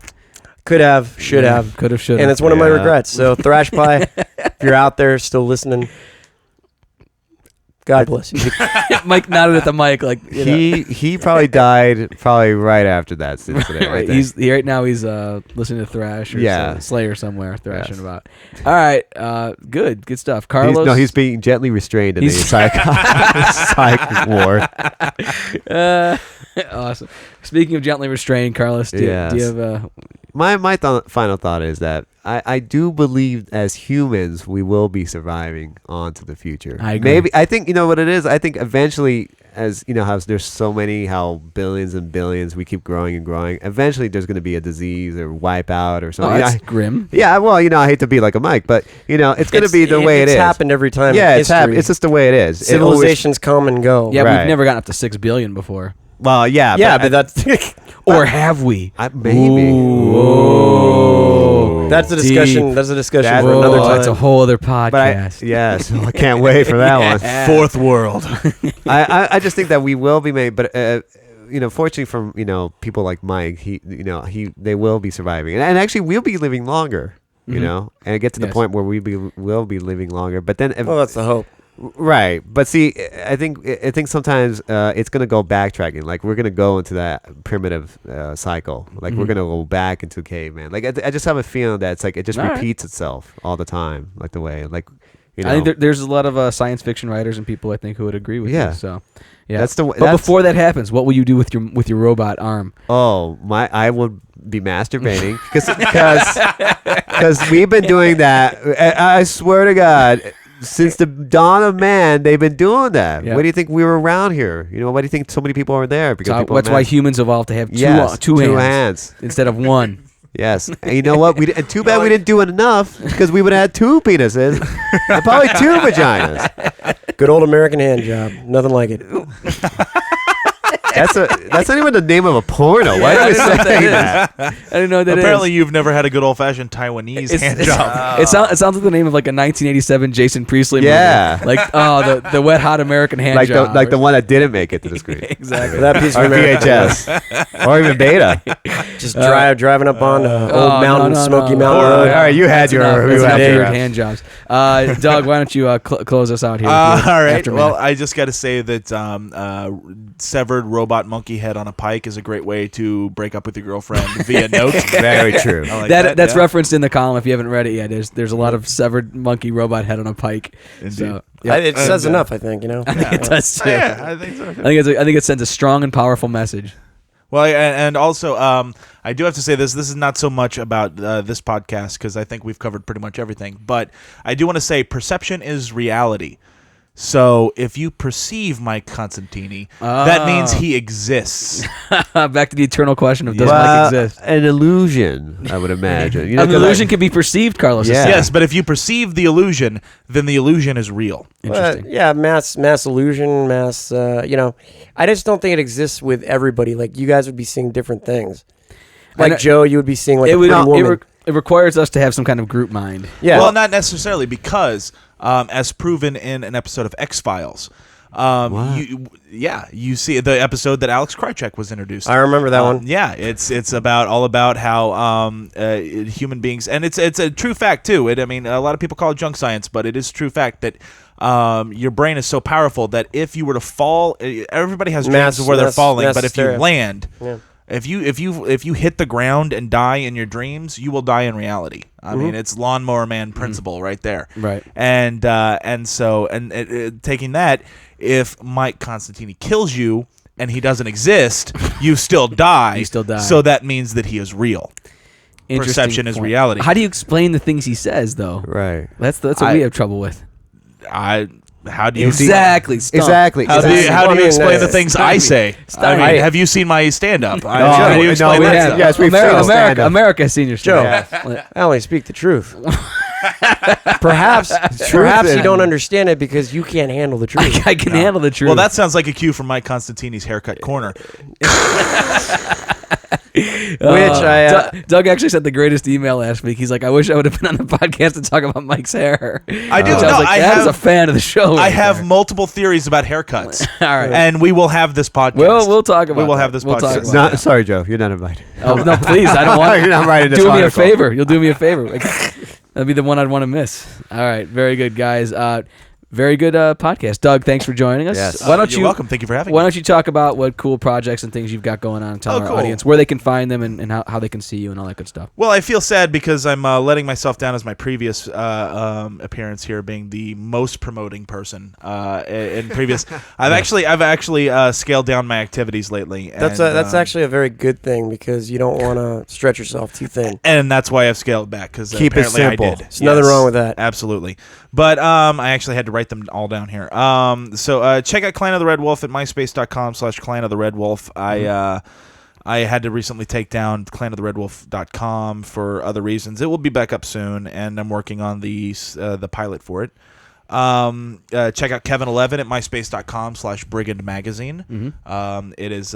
could have, should Yeah, have, could have, should and have. it's one of my Yeah. regrets. So Thrash Pie, if you're out there still listening, God bless you. Mike nodded at the mic like he probably died right after that incident. I Right, think. right now he's listening to thrash or Yeah. Slayer somewhere thrashing Yes. about. All right, good stuff. Carlos, He's being gently restrained in the He's- psych ward. awesome. Speaking of gently restrained, Carlos, do you have My final thought is that I do believe as humans we will be surviving on to the future. I agree. Maybe I think you know what it is. I think eventually, as you know, how there's so many, how billions and billions we keep growing and growing. Eventually, there's going to be a disease or wipeout or oh, something. that's grim. Yeah, well, I hate to be like a Mike, but it's going to be the way it is. It's happened every time. Yeah, in it's history. It's just the way it is. It always- Civilizations come and go. Yeah, Right. we've never gotten up to 6 billion before. well, yeah, yeah, but that's Or have we? maybe. Whoa. Whoa. That's a discussion. Deep. That's a discussion That- for Whoa, another time. that's a whole other But podcast. yes, I can't wait for that one. Fourth world. I just think that we will be made, but fortunately from people like Mike, they will be surviving, and actually we'll be living longer, and get to the Yes. point where will be living longer. But then, Well, that's the hope. right? But see, I think sometimes it's gonna go backtracking. Like we're gonna go into that primitive cycle. Like we're gonna go back into caveman. Like I just have a feeling that it's like it just All right. repeats itself all the time, like the way like. I think there's a lot of science fiction writers and people I think who would agree with Yeah. you. So, yeah. That's the w- But that's- before that happens, what will you do with your robot arm? Oh, I would be masturbating because we've been doing that. I swear to God, since the dawn of man, they've been doing that. Yeah. Why do you think we were around here? Why do you think so many people are there? Because people That's why humans evolved to have two hands instead of one. Yes, and you know what? And too bad we didn't do it enough because we would have had 2 penises and probably 2 vaginas. Good old American hand job. Nothing like it. That's not even the name of a porno. Why are we saying that? I didn't know what that is. Apparently, you've never had a good old fashioned Taiwanese hand job. It sounds like the name of like a 1987 Jason Priestley Yeah. movie. Like the wet hot American hand Like job. the one that didn't make it to the screen. Exactly. That piece of Or American VHS. Or even Beta. Just driving up on old mountain, Smoky Mountain All Road. right, you had That's enough. your That's enough your weird hand jobs. Doug, why don't you close us out here? All with your right. aftermath? Well, I just got to say that severed robot monkey head on a pike is a great way to break up with your girlfriend via note. Very true. I like that's yeah. referenced in the column. If you haven't read it yet, there's a lot of severed monkey robot head on a pike. Indeed. So, It says enough, I think. I think it does too. Yeah, I think so. I think it sends a strong and powerful message. Well, and also, I do have to say this. This is not so much about this podcast because I think we've covered pretty much everything. But I do want to say perception is reality. So if you perceive Mike Constantini, that means he exists. Back to the eternal question of does Well, Mike exist? An illusion, I would imagine. An illusion can be perceived, Carlos. is Yeah. saying. Yes, but if you perceive the illusion, then the illusion is real. Interesting. Yeah, mass illusion, I just don't think it exists with everybody. Like, you guys would be seeing different things. Like, And Joe, you would be seeing, like, it a would. pretty woman. It requires us to have some kind of group mind. Yeah. Well, not necessarily because, as proven in an episode of X-Files, you see the episode that Alex Krycek was introduced. I remember that one. Yeah, it's all about how human beings, and it's a true fact too. A lot of people call it junk science, but it is a true fact that your brain is so powerful that if you were to fall, everybody has dreams of where they're falling, but if you hysteria. land. Yeah. If you hit the ground and die in your dreams, you will die in reality. I mean, it's lawnmower man principle right there. Right. And taking that, if Mike Constantini kills you and he doesn't exist, you still die. You still die. So that means that he is real. Interesting Perception is point. reality. How do you explain the things he says, though? Right. That's what we have trouble with. How do you Exactly. Stop. Exactly. How do you, Exactly. how do you I mean, explain the things I me. say? Stop I mean, me. have you seen my stand-up? No, How do you explain no, we that have. stuff? Yes, we've seen his stand-up. America has seen your Joe. stand-up. I only speak the truth. Perhaps you don't understand it because you can't handle the truth. I can handle the truth. Well, that sounds like a cue from Mike Constantini's Haircut Corner. Doug actually sent the greatest email last week. He's like, I wish I would have been on the podcast to talk about Mike's hair. I do. Which No, I was like, I that is have- a fan of the show. I right have there. multiple theories about haircuts. All right. And we will have this podcast. We'll talk about We will that. have this We'll talk podcast. about No, sorry, Joe. You're not invited. Oh, no, please. I don't want You're not writing this Do me a article. favor. You'll do me a favor. Like, that'd be the one I'd want to miss. All right. Very good, guys. Very good podcast. Doug, thanks for joining us. Yes. Why don't You're you welcome. Thank you for having Why me. don't you talk about what cool projects and things you've got going on and tell Oh, our cool. audience where they can find them and how they can see you and all that good stuff. Well, I feel sad because I'm letting myself down as my previous appearance here, being the most promoting person in previous. I've actually scaled down my activities lately. That's and, actually a very good thing because you don't want to stretch yourself too thin. and that's why I've scaled back because Keep it apparently simple. I did. There's nothing wrong with that. Absolutely. But I actually had to write them all down here. So check out Clan of the Red Wolf at myspace.com/Clan of the Red Wolf. I had to recently take down clanoftheredwolf.com for other reasons. It will be back up soon, and I'm working on the pilot for it. Check out Kevin11 at myspace.com/Brigand Magazine. It is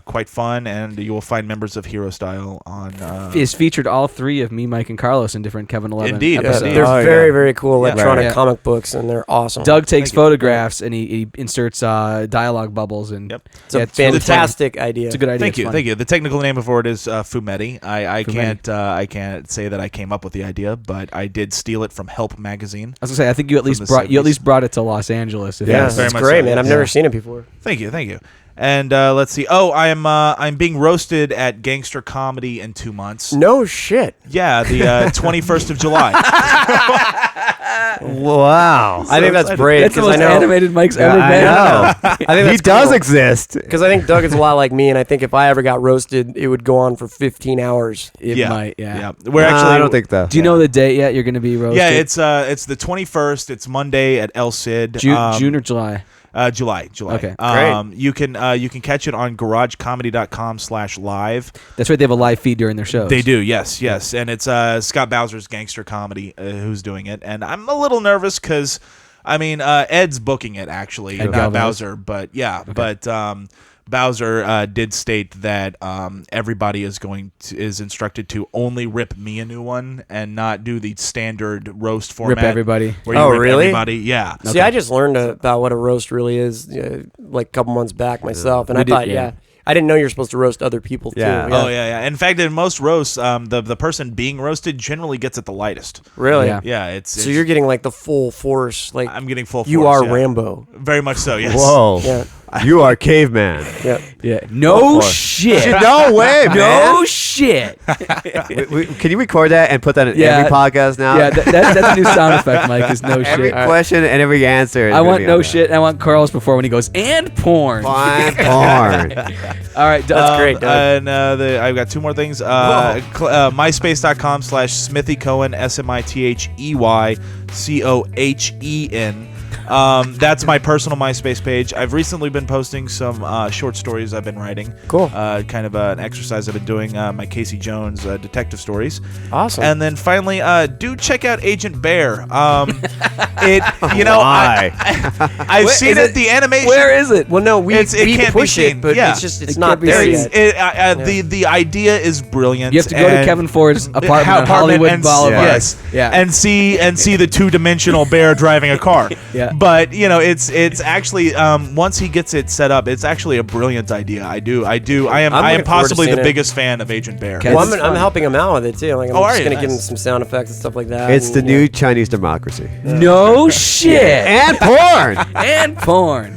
quite fun, and you will find members of Hero Style on. Is featured all three of me, Mike, and Carlos in different Kevin 11 Indeed, episodes. indeed. They're very, very cool Yeah. electronic Yeah. comic books, and they're awesome. Doug takes Thank you. photographs and he inserts dialogue bubbles and Yep. It's a it's really fantastic idea. It's a good idea. Thank you, It's thank you. The technical name for it is Fumetti. I Fumetti. I can't say that I came up with the idea, but I did steal it from Help magazine. I was gonna say I think you at least the brought it to Los Angeles. Yeah, Yes, very it's much great, so, man. yes. I've never seen it before. Thank you, thank you. And let's see. Oh, I'm being roasted at Gangster Comedy in 2 months. No shit. Yeah, the 21st of July. Wow. I think that's brave That's the because I most know animated Mike's Yeah, ever been. I know. I think He that's does cool. exist. Because I think Doug is a lot like me, and I think if I ever got roasted, it would go on for 15 hours. It yeah, might, yeah. We're Nah, actually. I don't think though. Do you know the date yet? You're going to be roasted. Yeah, it's the 21st. It's Monday at El Cid. June or July. July. Okay, You can catch it on GarageComedy.com/live. That's right. They have a live feed during their shows. They do, yes, and it's Scott Bowser's Gangster Comedy who's doing it, and I'm a little nervous because, I mean, Ed's booking it actually, Ed not Galvez. Bowser, but yeah, but Bowser did state that everybody is instructed to only rip me a new one and not do the standard roast format. Rip everybody. Where you Oh, rip really? Everybody, yeah. See, I just learned about what a roast really is like a couple months back myself, and We I did, thought, yeah. I didn't know you're supposed to roast other people Yeah. too. Oh yeah. In fact, in most roasts, the person being roasted generally gets it the lightest. Really? Yeah. Yeah, it's So you're getting like the full force, like I'm getting full. you force, are yeah. Rambo. Very much so. Yes. Whoa. Yeah, You are caveman. yeah. Yeah. No for it. shit. No way, man. No shit. Can you record that and put that in Yeah. every podcast now? Yeah, that's a new sound effect, Mike, is no Every shit. question and every answer. Is I gonna want be no on that. shit, and I want Carl's before when he goes, and porn. Fine porn. All right, That's great, Doug. And I've got two more things. MySpace.com/SmithyCohen, SmithyCohen. That's my personal MySpace page. I've recently been posting some short stories I've been writing. Cool. Kind of an exercise I've been doing, my Casey Jones detective stories. Awesome. And then finally, do check out Agent Bear. Why? I've seen is it. it- The animation. Where is it? well, no, we it can't be push seen. it, but Yeah. it's just it's It not can't be there seen. yet. The idea is brilliant. You have to go to and- Kevin Ford's apartment on apartment Hollywood and- Boulevard. Yes, Yeah. and see the two-dimensional bear driving a car. Yeah. But it's actually once he gets it set up, it's actually a brilliant idea. I am looking I am forward to possibly the seeing it. biggest fan of Agent Bear. Okay. Well, It's I'm fun. helping him out with it too. Like I'm Oh, are just you? gonna give him Nice. some sound effects and stuff like that. It's the and, new Chinese democracy. No shit. And porn. And porn.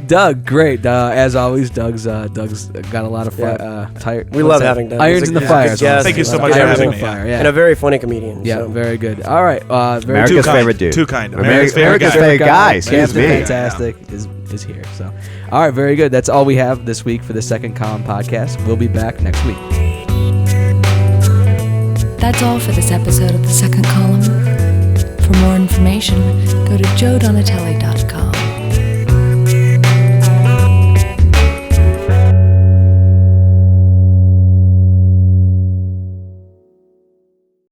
Doug, great. As always, Doug's got a lot of tire. We love having Doug. Irons He's a- in the he's a fire. good is what I'm guest. Thank you so saying. much for Irons in having the me. fire. Yeah. and a very funny comedian. Yeah, so. very good. All right, very America's Too kind. favorite dude. Too kind. America's America's favorite guy. Excuse Captain me. Fantastic is here. So, all right, very good. That's all we have this week for the Second Column podcast. We'll be back next week. That's all for this episode of The Second Column. For more information, go to joedonatelli.com.